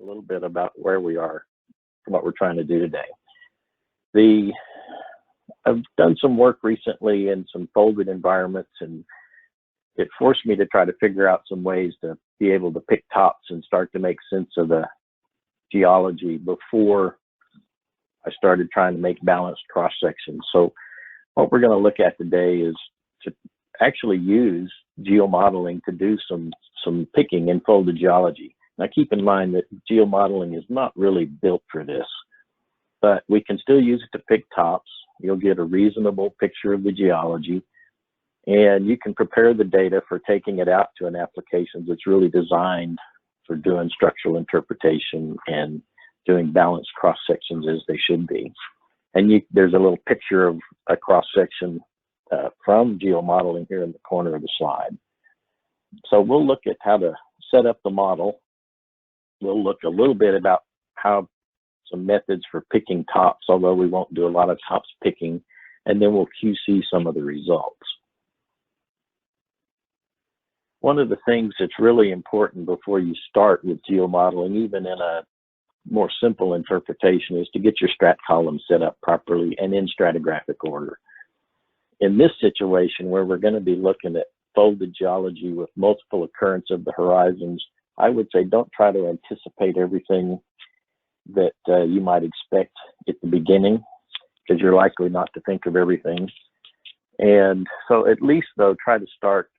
a little bit about where we are and what we're trying to do today. I've done some work recently in some folded environments, and it forced me to try to figure out some ways to be able to pick tops and start to make sense of the geology before I started trying to make balanced cross sections. So what we're going to look at today is to actually use geomodeling to do some picking in folded geology. Now keep in mind that geomodeling is not really built for this, but we can still use it to pick tops. You'll get a reasonable picture of the geology, and you can prepare the data for taking it out to an application that's really designed for doing structural interpretation and doing balanced cross sections as they should be. And there's a little picture of a cross section from geomodeling here in the corner of the slide. So we'll look at how to set up the model. We'll look a little bit about how some methods for picking tops, although we won't do a lot of tops picking, and then we'll QC some of the results. One of the things that's really important before you start with geomodeling, even in a more simple interpretation, is to get your strat column set up properly and in stratigraphic order. In this situation, where we're going to be looking at folded geology with multiple occurrence of the horizons, I would say don't try to anticipate everything that you might expect at the beginning, because you're likely not to think of everything. And so at least, though, try to start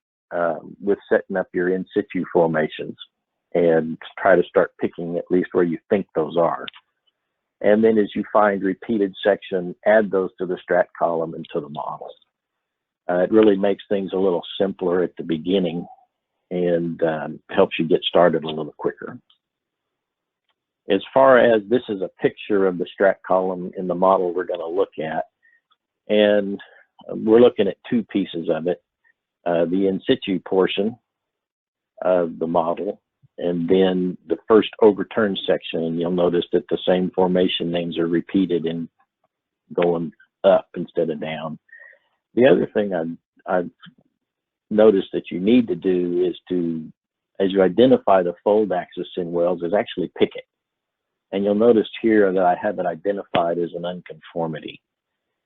with setting up your in situ formations and try to start picking at least where you think those are. And then as you find repeated section, add those to the strat column and to the model. It really makes things a little simpler at the beginning and helps you get started a little quicker. As far as this is a picture of the strat column in the model we're going to look at, and we're looking at two pieces of it, the in situ portion of the model, and then the first overturned section. And you'll notice that the same formation names are repeated and going up instead of down. The other thing I've noticed that you need to do is to, as you identify the fold axis in wells, is actually pick it. And you'll notice here that I have it identified as an unconformity.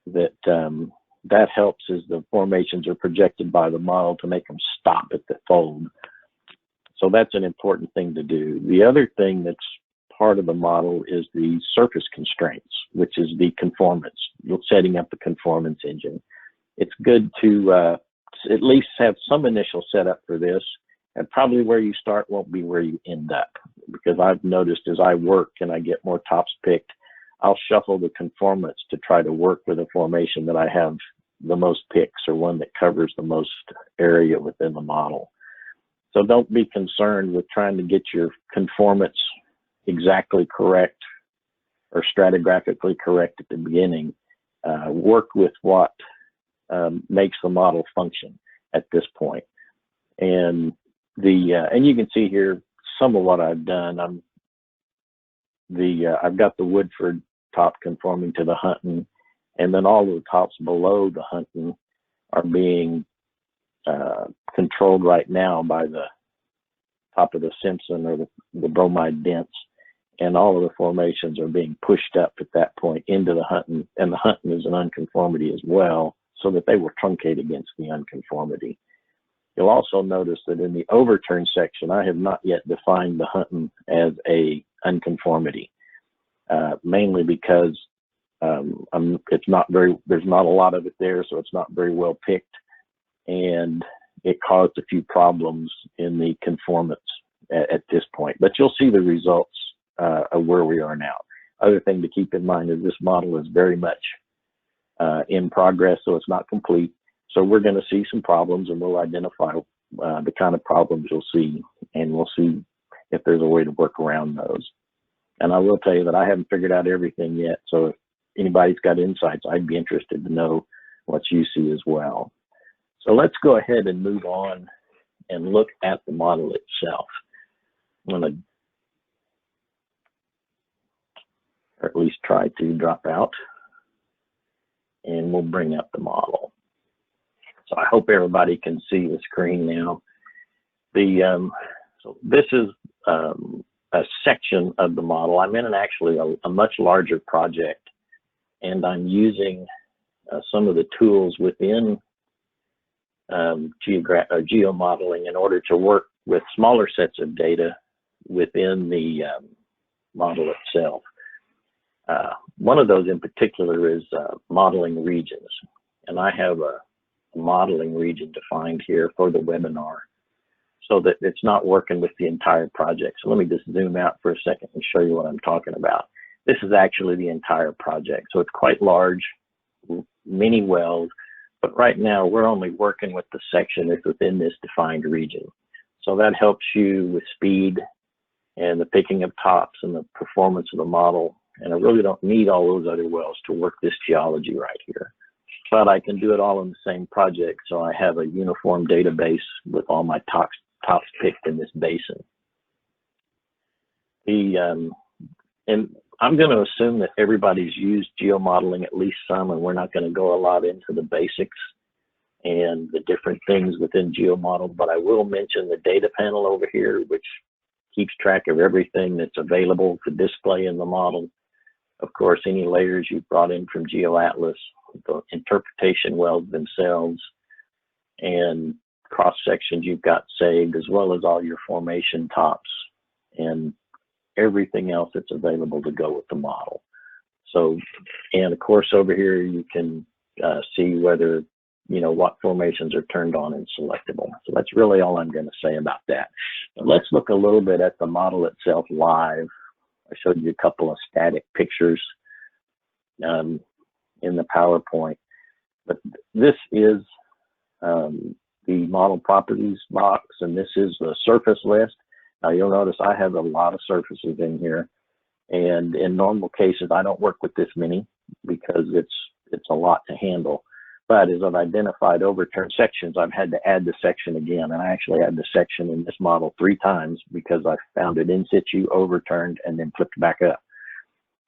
That helps as the formations are projected by the model to make them stop at the fold. So that's an important thing to do. The other thing that's part of the model is the surface constraints, which is the conformance, setting up the conformance engine. It's good to at least have some initial setup for this, and probably where you start won't be where you end up, because I've noticed as I work and I get more tops picked, I'll shuffle the conformance to try to work with a formation that I have the most picks, or one that covers the most area within the model. So don't be concerned with trying to get your conformance exactly correct or stratigraphically correct at the beginning. Work with what makes the model function at this point. And you can see here some of what I've done. I've got the Woodford top conforming to the Hunton, and then all of the tops below the Hunton are being controlled right now by the top of the Simpson or the bromide dents, and all of the formations are being pushed up at that point into the Hunton, and the Hunton is an unconformity as well, so that they will truncate against the unconformity. You'll also notice that in the overturn section, I have not yet defined the Hunton as a unconformity, mainly because there's not a lot of it there, so it's not very well picked, and it caused a few problems in the conformance at this point. But you'll see the results of where we are now. Other thing to keep in mind is this model is very much in progress, so it's not complete. So we're going to see some problems, and we'll identify the kind of problems you'll see, and we'll see if there's a way to work around those. And I will tell you that I haven't figured out everything yet, so if anybody's got insights, I'd be interested to know what you see as well. So let's go ahead and move on and look at the model itself. I'm going to, or at least try to, drop out, and we'll bring up the model. So I hope everybody can see the screen now. So this is a section of the model. I'm in actually a much larger project, and I'm using some of the tools within geomodeling in order to work with smaller sets of data within the model itself. One of those in particular is modeling regions, and I have a modeling region defined here for the webinar so that it's not working with the entire project. So let me just zoom out for a second and show you what I'm talking about. This is actually the entire project, so it's quite large, many wells, but right now we're only working with the section that's within this defined region. So that helps you with speed and the picking of tops and the performance of the model. And I really don't need all those other wells to work this geology right here. But I can do it all in the same project, so I have a uniform database with all my tops picked in this basin. And I'm going to assume that everybody's used geomodeling at least some, and we're not going to go a lot into the basics and the different things within GeoModel, but I will mention the data panel over here, which keeps track of everything that's available to display in the model. Of course, any layers you've brought in from GeoAtlas, the interpretation wells themselves, and cross sections you've got saved, as well as all your formation tops and everything else that's available to go with the model. So, and of course over here you can see whether, you know, what formations are turned on and selectable. So that's really all I'm going to say about that. But let's look a little bit at the model itself live. I showed you a couple of static pictures in the PowerPoint, but this is the model properties box, and this is the surface list. Now you'll notice I have a lot of surfaces in here, and in normal cases I don't work with this many because it's a lot to handle. But as I've identified overturned sections, I've had to add the section again, and I actually had the section in this model 3 times because I found it in situ, overturned, and then flipped back up.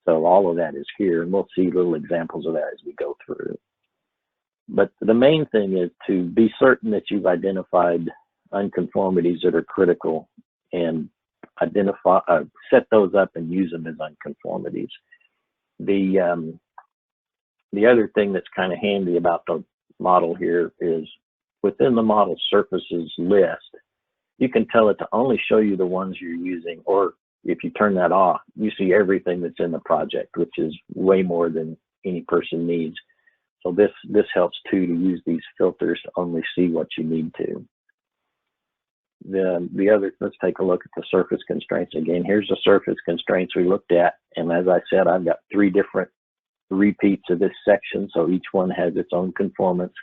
So all of that is here, and we'll see little examples of that as we go through. But the main thing is to be certain that you've identified unconformities that are critical and identify, set those up and use them as unconformities. The other thing that's kind of handy about the model here is within the model surfaces list, you can tell it to only show you the ones you're using, or if you turn that off, you see everything that's in the project, which is way more than any person needs. So this helps too, to use these filters to only see what you need to. The other, let's take a look at the surface constraints again. Here's the surface constraints we looked at, and as I said, I've got 3 different repeats of this section, so each one has its own conformance.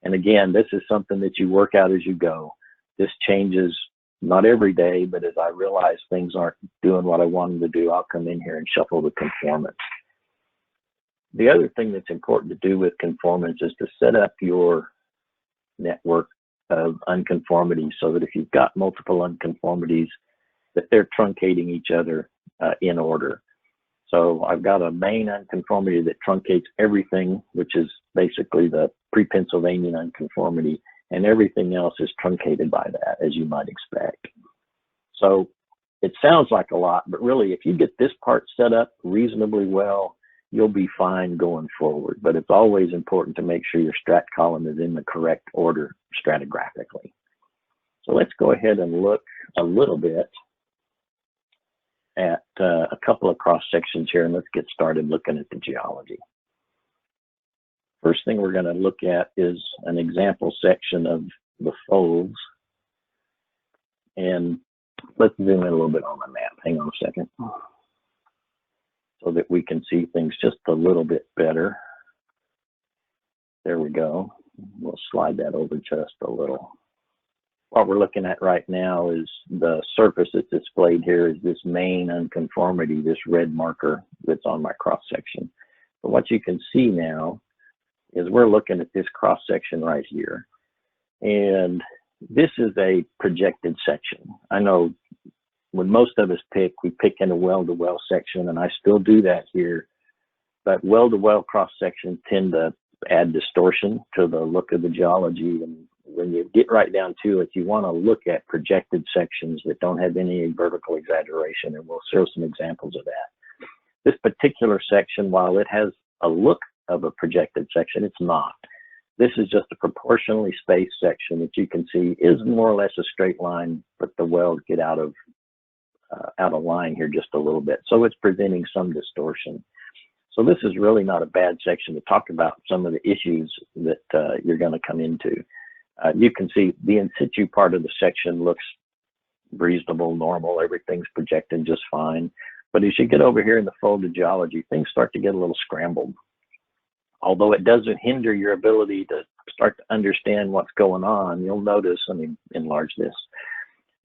And again, this is something that you work out as you go. This changes not every day, but as I realize things aren't doing what I want them to do, I'll come in here and shuffle the conformance. The other thing that's important to do with conformance is to set up your network of unconformities so that if you've got multiple unconformities, that they're truncating each other in order. So I've got a main unconformity that truncates everything, which is basically the pre-Pennsylvanian unconformity, and everything else is truncated by that, as you might expect. So it sounds like a lot, but really if you get this part set up reasonably well, you'll be fine going forward. But it's always important to make sure your strat column is in the correct order stratigraphically. So let's go ahead and look a little bit at a couple of cross sections here, and let's get started looking at the geology. First thing we're going to look at is an example section of the folds, and let's zoom in a little bit on the map. Hang on a second, so that we can see things just a little bit better. There we go. We'll slide that over just a little. What we're looking at right now is the surface that's displayed here is this main unconformity, this red marker that's on my cross section. But what you can see now is we're looking at this cross section right here. And this is a projected section. I know when most of us pick, we pick in a well-to-well section, and I still do that here. But well-to-well cross sections tend to add distortion to the look of the geology, and when you get right down to it, you want to look at projected sections that don't have any vertical exaggeration, and we'll show some examples of that. This particular section, while it has a look of a projected section, it's not. This is just a proportionally spaced section that you can see is more or less a straight line, but the wells get out of line here just a little bit. So it's presenting some distortion. So this is really not a bad section to talk about some of the issues that you're going to come into. You can see the in situ part of the section looks reasonable, normal, everything's projecting just fine. But as you get over here in the folded geology, things start to get a little scrambled. Although it doesn't hinder your ability to start to understand what's going on, you'll notice, let me enlarge this,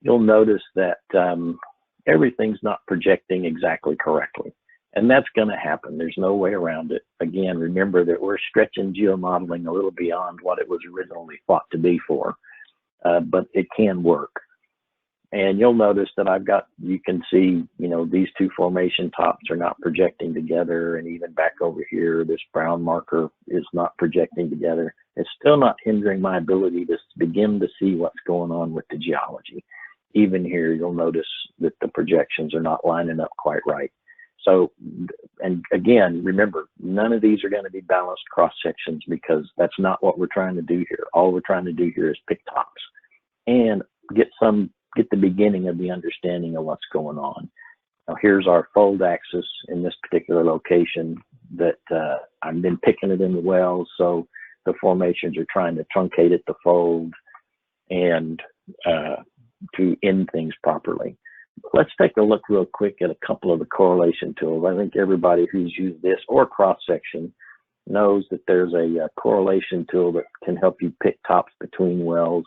you'll notice that everything's not projecting exactly correctly. And that's going to happen. There's no way around it. Again, remember that we're stretching geomodeling a little beyond what it was originally thought to be for, but it can work. And you'll notice that I've got, you can see, you know, these two formation tops are not projecting together, and even back over here, this brown marker is not projecting together. It's still not hindering my ability to begin to see what's going on with the geology. Even here, you'll notice that the projections are not lining up quite right. So, and again, remember, none of these are going to be balanced cross sections, because that's not what we're trying to do here. All we're trying to do here is pick tops and get the beginning of the understanding of what's going on. Now, here's our fold axis in this particular location that I've been picking it in the wells. So the formations are trying to truncate it to fold and to end things properly. Let's take a look real quick at a couple of the correlation tools. I think everybody who's used this or cross section knows that there's a correlation tool that can help you pick tops between wells.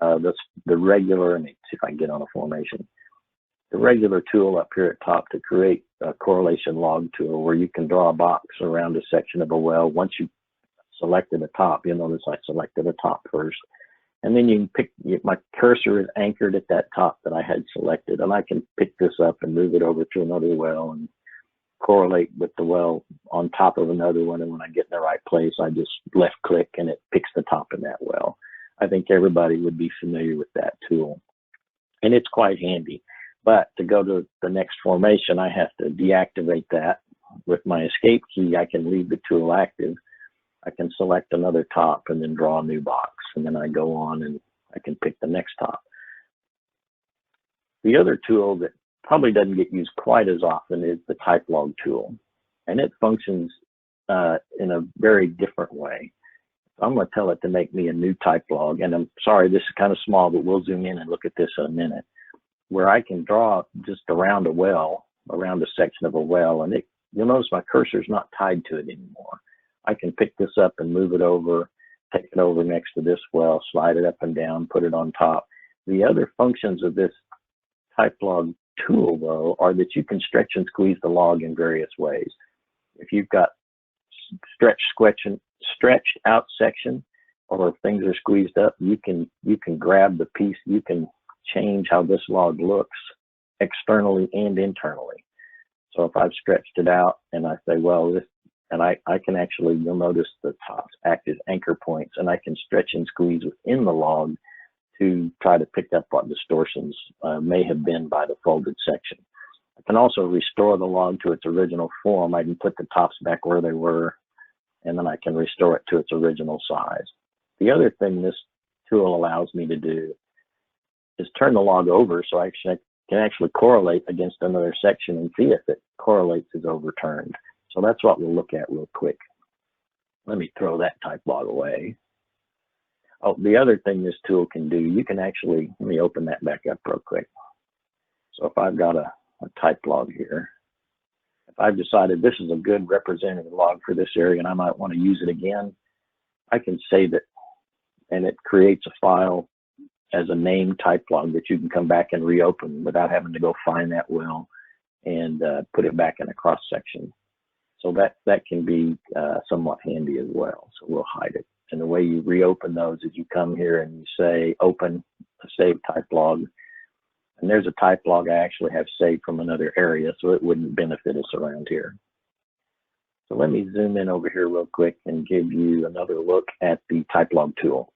That's the regular, and see if I can get on a formation. The regular tool up here at top to create a correlation log tool, where you can draw a box around a section of a well. Once you selected a top, you'll notice I selected a top first. And then you can pick, my cursor is anchored at that top that I had selected, and I can pick this up and move it over to another well and correlate with the well on top of another one. And when I get in the right place, I just left click and it picks the top in that well. I think everybody would be familiar with that tool, and it's quite handy. But to go to the next formation, I have to deactivate that. With my escape key, I can leave the tool active. I can select another top and then draw a new box, and then I go on and I can pick the next top. The other tool that probably doesn't get used quite as often is the type log tool, and it functions in a very different way. So I'm going to tell it to make me a new type log, and I'm sorry, this is kind of small, but we'll zoom in and look at this in a minute, where I can draw just around a well, around a section of a well, and you'll notice my cursor is not tied to it anymore. I can pick this up and move it over, take it over next to this well, slide it up and down, put it on top. The other functions of this type log tool, though, are that you can stretch and squeeze the log in various ways. If you've got stretched out section, or if things are squeezed up, you can grab the piece, you can change how this log looks externally and internally. So if I've stretched it out and I say, well, this, and I can actually, you'll notice the tops act as anchor points, and I can stretch and squeeze within the log to try to pick up what distortions may have been by the folded section. I can also restore the log to its original form. I can put the tops back where they were, and then I can restore it to its original size. The other thing this tool allows me to do is turn the log over, so I can actually correlate against another section and see if it correlates as overturned. So that's what we'll look at real quick. Let me throw that type log away. Oh, the other thing this tool can do, you can actually, let me open that back up real quick. So if I've got a type log here, if I've decided this is a good representative log for this area and I might want to use it again, I can save it, and it creates a file as a name type log that you can come back and reopen without having to go find that well and put it back in a cross section. So that can be somewhat handy as well. So we'll hide it. And the way you reopen those is you come here and you say open a save type log. And there's a type log I actually have saved from another area, so it wouldn't benefit us around here. So let me zoom in over here real quick and give you another look at the type log tool.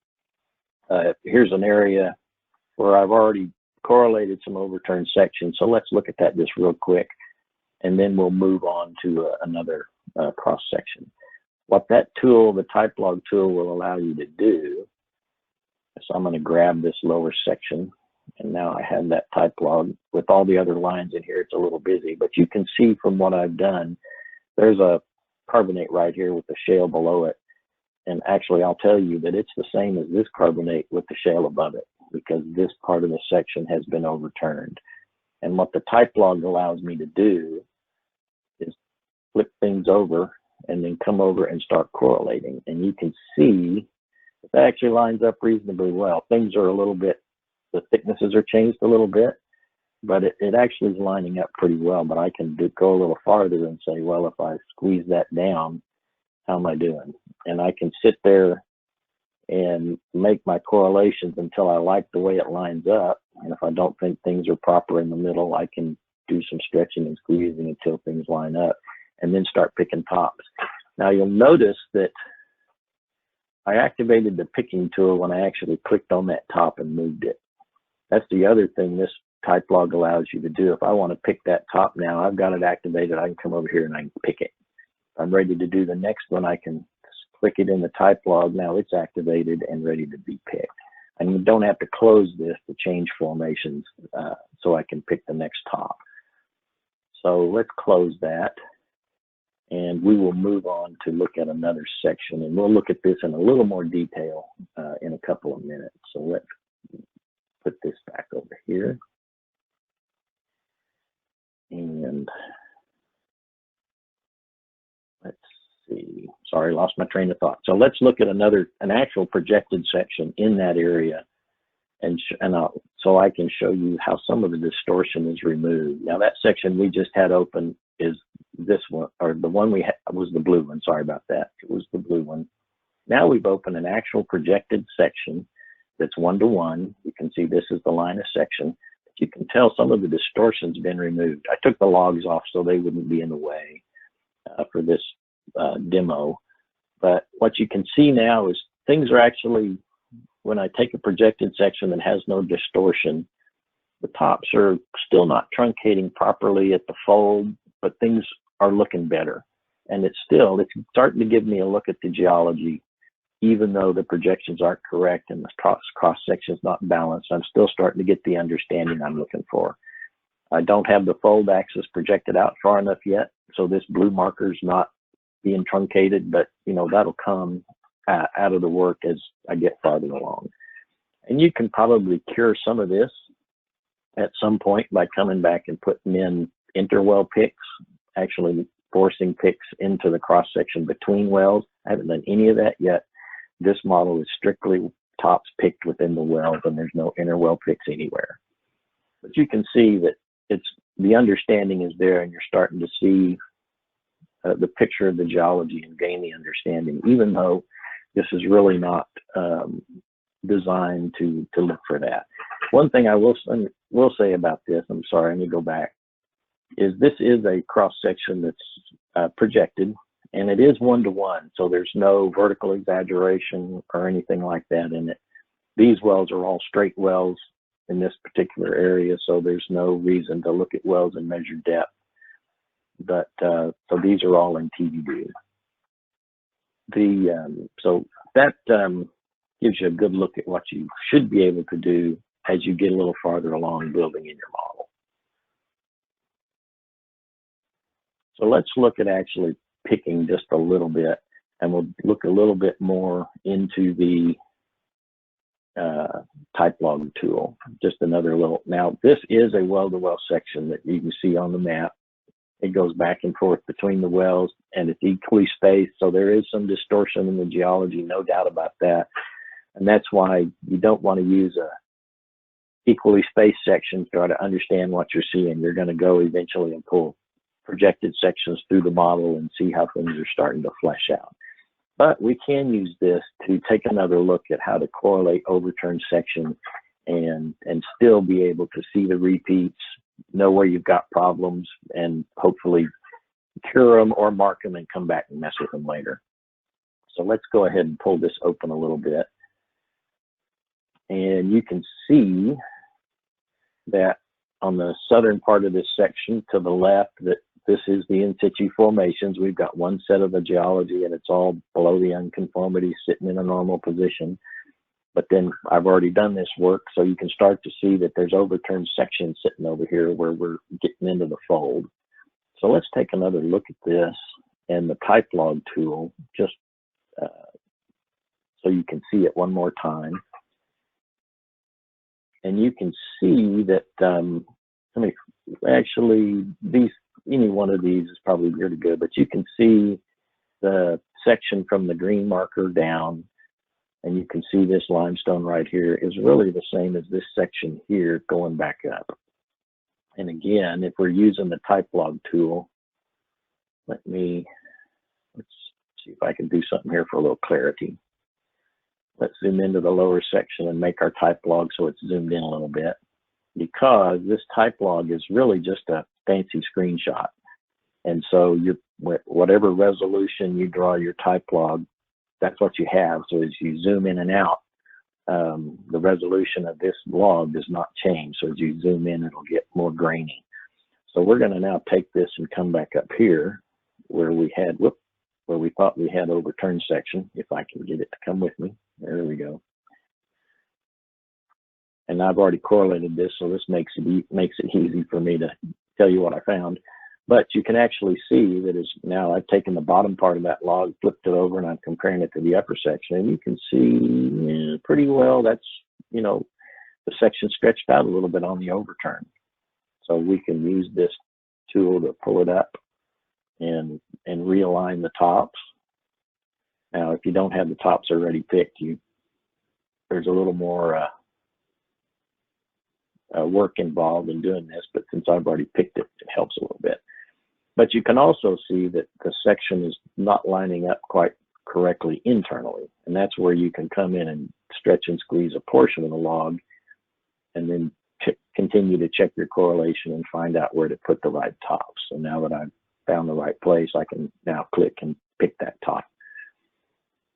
Here's an area where I've already correlated some overturned sections. So let's look at that just real quick, and then we'll move on to another cross section. What that tool, the type log tool, will allow you to do, so I'm going to grab this lower section, and now I have that type log. With all the other lines in here, it's a little busy, but you can see from what I've done, there's a carbonate right here with the shale below it. And actually, I'll tell you that it's the same as this carbonate with the shale above it, because this part of the section has been overturned. And what the type log allows me to do is flip things over and then come over and start correlating. And you can see it actually lines up reasonably well. Things are a little bit, the thicknesses are changed a little bit, but it actually is lining up pretty well. But I can go a little farther and say, well, if I squeeze that down, how am I doing? And I can sit there and make my correlations until I like the way it lines up. And if I don't think things are proper in the middle, I can do some stretching and squeezing until things line up, and then start picking tops. Now you'll notice that I activated the picking tool when I actually clicked on that top and moved it. That's the other thing this type log allows you to do. If I want to pick that top now, I've got it activated. I can come over here and I can pick it. If I'm ready to do the next one, I can click it in the type log. Now it's activated and ready to be picked. And you don't have to close this to change formations, so I can pick the next top. So let's close that, and we will move on to look at another section, and we'll look at this in a little more detail in a couple of minutes. So let's put this back over here. And let's see, sorry, lost my train of thought. So let's look at an actual projected section in that area, so I can show you how some of the distortion is removed. Now that section we just had open is this one, or the one we had was the blue one. Sorry about that. It was the blue one. Now we've opened an actual projected section that's 1-to-1. You can see this is the line of section. You can tell some of the distortion's been removed. I took the logs off so they wouldn't be in the way for this demo. But what you can see now is things are actually, when I take a projected section that has no distortion, the tops are still not truncating properly at the fold, but things are looking better. And it's starting to give me a look at the geology, even though the projections aren't correct and the cross section is not balanced. I'm still starting to get the understanding I'm looking for. I don't have the fold axis projected out far enough yet, so this blue marker's not being truncated, but that'll come out of the work as I get farther along. And you can probably cure some of this at some point by coming back and putting in interwell picks, actually forcing picks into the cross section between wells. I haven't done any of that yet. This model is strictly tops picked within the wells, and there's no interwell picks anywhere. But you can see that the understanding is there, and you're starting to see the picture of the geology and gain the understanding, even though this is really not designed to look for that. One thing I will say about this, I'm sorry, let me go back, is this is a cross section that's projected, and it is 1-to-1, so there's no vertical exaggeration or anything like that in it. These wells are all straight wells in this particular area, so there's no reason to look at wells and measure depth. But so these are all in TBD. So that gives you a good look at what you should be able to do as you get a little farther along building in your model. So let's look at actually picking just a little bit, and we'll look a little bit more into the type log tool. Just another little, now this is a well-to-well section that you can see on the map. It goes back and forth between the wells, and it's equally spaced, so there is some distortion in the geology, no doubt about that. And that's why you don't want to use a equally spaced section to try to understand what you're seeing. You're going to go eventually and pull projected sections through the model and see how things are starting to flesh out. But we can use this to take another look at how to correlate overturned sections and still be able to see the repeats, know where you've got problems, and hopefully cure them or mark them and come back and mess with them later. So let's go ahead and pull this open a little bit. And you can see that on the southern part of this section to the left, that this is the in situ formations. We've got one set of the geology, and it's all below the unconformity, sitting in a normal position. But then I've already done this work, so you can start to see that there's overturned sections sitting over here where we're getting into the fold. So let's take another look at this and the type log tool, just so you can see it one more time. And you can see that, actually, any one of these is probably pretty good, but you can see the section from the green marker down, and you can see this limestone right here is really the same as this section here going back up. And again, if we're using the type log tool, let's see if I can do something here for a little clarity. Let's zoom into the lower section and make our type log so it's zoomed in a little bit, because this type log is really just a fancy screenshot. And so whatever resolution you draw your type log, that's what you have. So as you zoom in and out, the resolution of this log does not change. So as you zoom in, it'll get more grainy. So we're going to now take this and come back up here where we had, where we thought we had overturned section, if I can get it to come with me. There we go. And I've already correlated this, so this makes it easy for me to tell you what I found. But you can actually see that is now I've taken the bottom part of that log, flipped it over, and I'm comparing it to the upper section. And you can see pretty well that's, the section stretched out a little bit on the overturn. So we can use this tool to pull it up and realign the tops. Now, if you don't have the tops already picked, there's a little more work involved in doing this, but since I've already picked it, it helps a little bit. But you can also see that the section is not lining up quite correctly internally, and that's where you can come in and stretch and squeeze a portion of the log and then continue to check your correlation and find out where to put the right tops. So now that I've found the right place, I can now click and pick that top.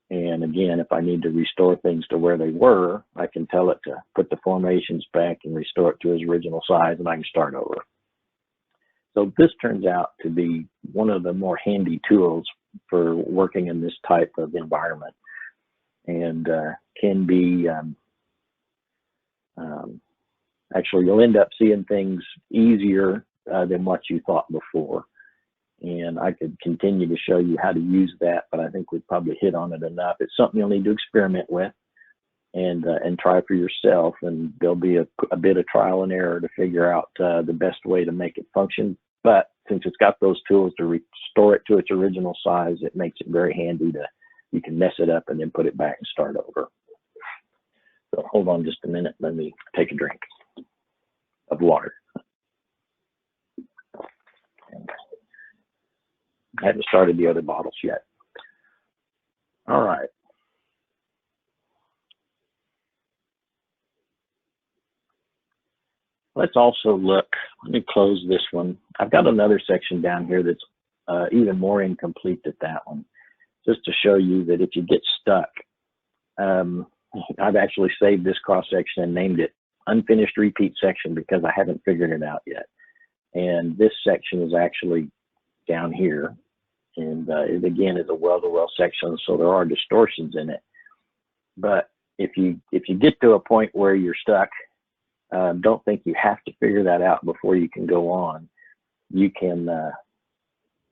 And again, if I need to restore things to where they were, I can tell it to put the formations back and restore it to its original size, and I can start over. So this turns out to be one of the more handy tools for working in this type of environment, and can be, actually you'll end up seeing things easier than what you thought before. And I could continue to show you how to use that, but I think we've probably hit on it enough. It's something you'll need to experiment with and try for yourself. And there'll be a bit of trial and error to figure out the best way to make it function. But since it's got those tools to restore it to its original size, it makes it very handy you can mess it up and then put it back and start over. So hold on just a minute. Let me take a drink of water. I haven't started the other bottles yet. All right. Let's also look, let me close this one. I've got another section down here that's even more incomplete than that one, just to show you that if you get stuck, I've actually saved this cross section and named it unfinished repeat section because I haven't figured it out yet. And this section is actually down here. And it again is a well-to-well section, so there are distortions in it. But if you get to a point where you're stuck, don't think you have to figure that out before you can go on. You can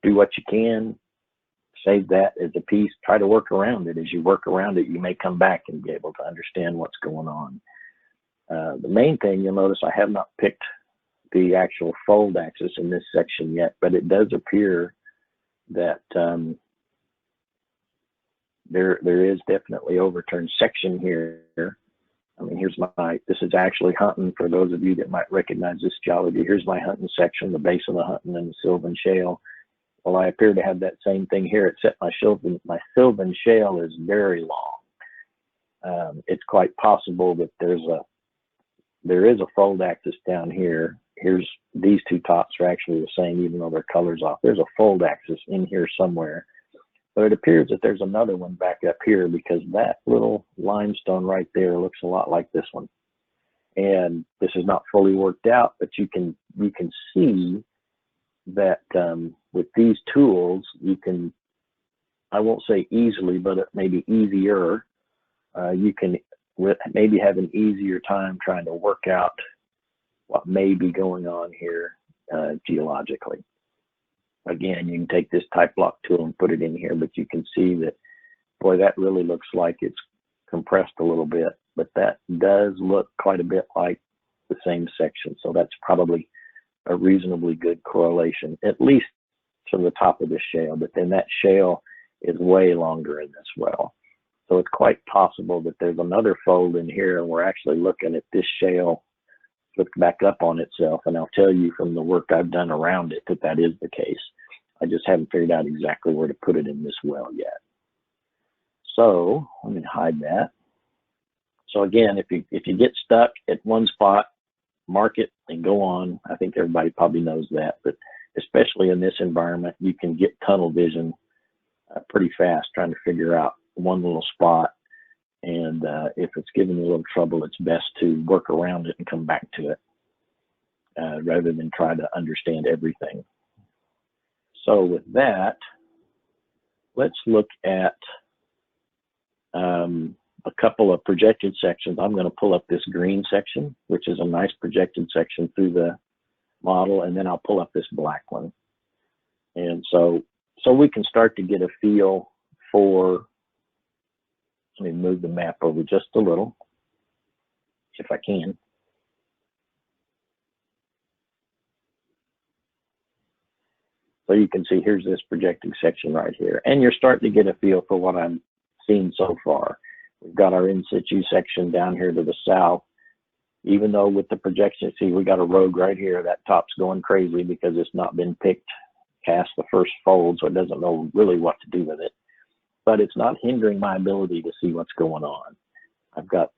do what you can, save that as a piece, try to work around it. As you work around it, you may come back and be able to understand what's going on. The main thing you'll notice, I have not picked the actual fold axis in this section yet, but it does appear that there is definitely overturned section here. I mean, this is actually hunting for those of you that might recognize this geology. Here's my hunting section, the base of the hunting and the Sylvan Shale. Well, I appear to have that same thing here, except my Sylvan Shale is very long. It's quite possible that there is a fold axis down here. These two tops are actually the same, even though their color's off. There's a fold axis in here somewhere But it appears that there's another one back up here because that little limestone right there looks a lot like this one. And this is not fully worked out, but you can see that with these tools, you can, I won't say easily, but it may be easier. You can maybe have an easier time trying to work out what may be going on here geologically. Again, you can take this type block tool and put it in here, but you can see that, boy, that really looks like it's compressed a little bit, but that does look quite a bit like the same section. So that's probably a reasonably good correlation, at least to the top of the shale, but then that shale is way longer in this well. So it's quite possible that there's another fold in here and we're actually looking at this shale flipped back up on itself. And I'll tell you from the work I've done around it that that is the case. I just haven't figured out exactly where to put it in this well yet. So let me hide that. So again, if you get stuck at one spot, mark it and go on. I think everybody probably knows that, but especially in this environment, you can get tunnel vision pretty fast trying to figure out one little spot. And if it's giving you a little trouble, it's best to work around it and come back to it rather than try to understand everything. So with that, let's look at a couple of projected sections. I'm going to pull up this green section, which is a nice projected section through the model, and then I'll pull up this black one. And so we can start to get a feel for, let me move the map over just a little, if I can. So you can see here's this projecting section right here. And you're starting to get a feel for what I'm seeing so far. We've got our in situ section down here to the south. Even though with the projection, see, we got a rogue right here. That top's going crazy because it's not been picked past the first fold, so it doesn't know really what to do with it. But it's not hindering my ability to see what's going on. I've got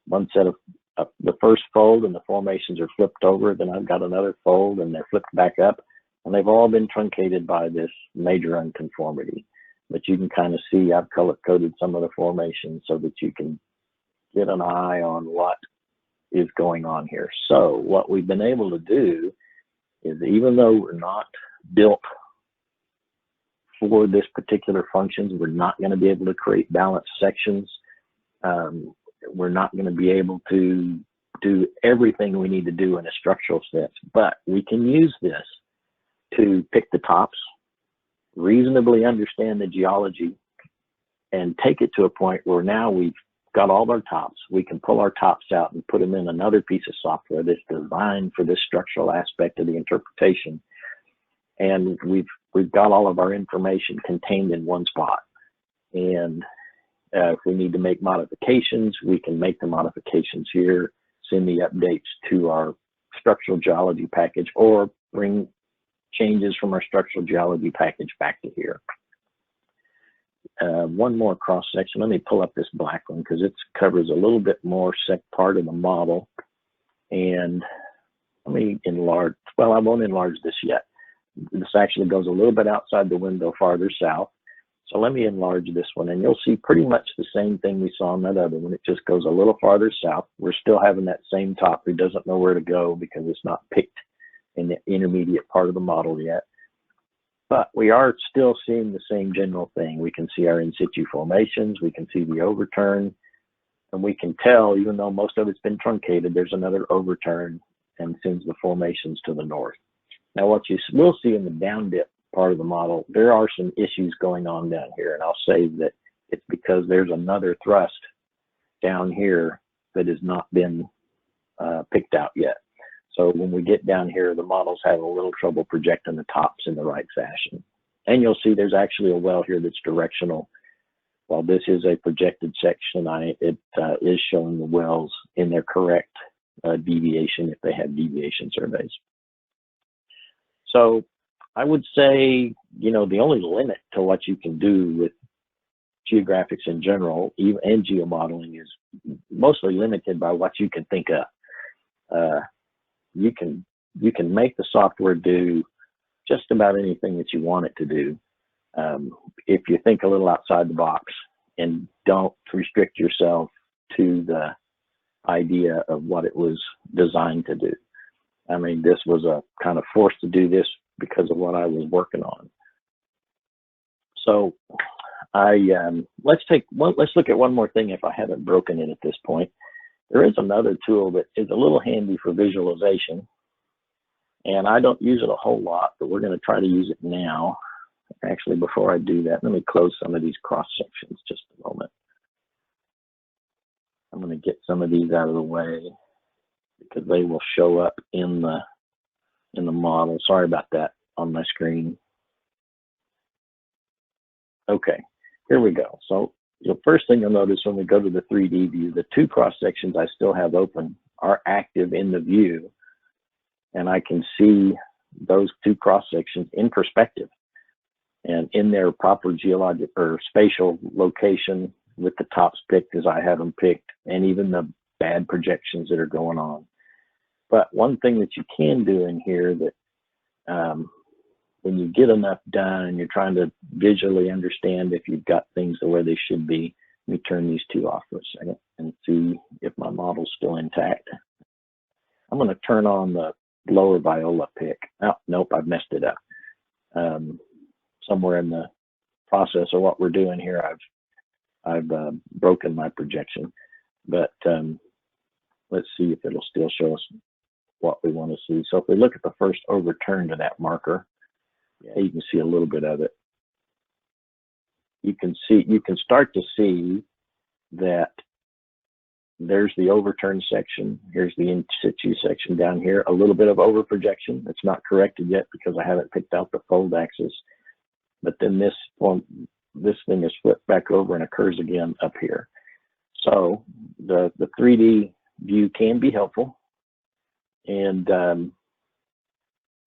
one set of the first fold and the formations are flipped over. Then I've got another fold and they're flipped back up. And they've all been truncated by this major unconformity. But you can kind of see I've color-coded some of the formations so that you can get an eye on what is going on here. So what we've been able to do is, even though we're not built for this particular functions, we're not going to be able to create balanced sections. We're not going to be able to do everything we need to do in a structural sense, but we can use this to pick the tops, reasonably understand the geology, and take it to a point where now we've got all our tops. We can pull our tops out and put them in another piece of software that's designed for this structural aspect of the interpretation. And we've got all of our information contained in one spot. And if we need to make modifications, we can make the modifications here, send the updates to our structural geology package, or bring changes from our structural geology package back to here. One more cross section. Let me pull up this black one because it covers a little bit more part of the model. And let me enlarge. Well, I won't enlarge this yet. This actually goes a little bit outside the window farther south. So let me enlarge this one, and you'll see pretty much the same thing we saw in that other one. It just goes a little farther south. We're still having that same top who doesn't know where to go because it's not picked in the intermediate part of the model yet. But we are still seeing the same general thing. We can see our in situ formations, we can see the overturn, and we can tell, even though most of it's been truncated, there's another overturn and sends the formations to the north. Now what you will see in the down dip part of the model, there are some issues going on down here, and I'll say that it's because there's another thrust down here that has not been picked out yet. So when we get down here, the model's having a little trouble projecting the tops in the right fashion. And you'll see there's actually a well here that's directional. While this is a projected section, it is showing the wells in their correct deviation if they have deviation surveys. So I would say, you know, the only limit to what you can do with GeoGraphix in general, and geomodeling, is mostly limited by what you can think of. You can make the software do just about anything that you want it to do. if you think a little outside the box and don't restrict yourself to the idea of what it was designed to do. I mean, this was a kind of forced to do this because of what I was working on. So let's look at one more thing if I haven't broken it at this point. There is another tool that is a little handy for visualization, and I don't use it a whole lot, but we're going to try to use it now. Actually, before I do that, let me close some of these cross sections just a moment. I'm going to get some of these out of the way because they will show up in the model. Sorry about that on my screen. Okay, here we go. So the first thing you'll notice when we go to the 3D view, the two cross sections I still have open are active in the view, and I can see those two cross sections in perspective and in their proper geologic or spatial location with the tops picked as I have them picked, and even the bad projections that are going on. But one thing that you can do in here that when you get enough done and you're trying to visually understand if you've got things the way they should be, let me turn these two off for a second and see if my model's still intact. I'm going to turn on the lower viola pick. Oh, nope, I've messed it up. Somewhere in the process of what we're doing here, I've broken my projection. But let's see if it'll still show us what we want to see. So if we look at the first overturn to that marker, yeah, you can see a little bit of it. You can start to see that there's the overturn section. Here's the in situ section down here. A little bit of over projection. It's not corrected yet because I haven't picked out the fold axis. But then this thing is flipped back over and occurs again up here. So the 3D view can be helpful. And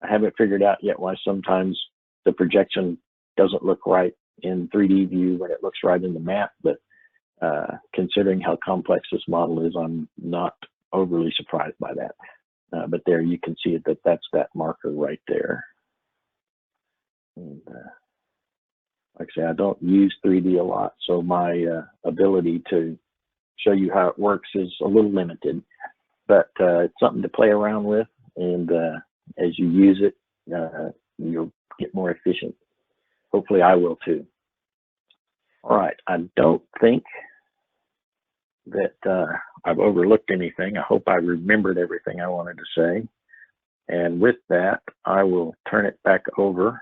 I haven't figured out yet why sometimes the projection doesn't look right in 3D view when it looks right in the map, but considering how complex this model is, I'm not overly surprised by that. But there you can see that that's that marker right there. And, like I say, I don't use 3D a lot, so my ability to show you how it works is a little limited, but it's something to play around with, and as you use it, you'll get more efficient. Hopefully I will too. All right, I don't think that I've overlooked anything. I hope I remembered everything I wanted to say. And with that, I will turn it back over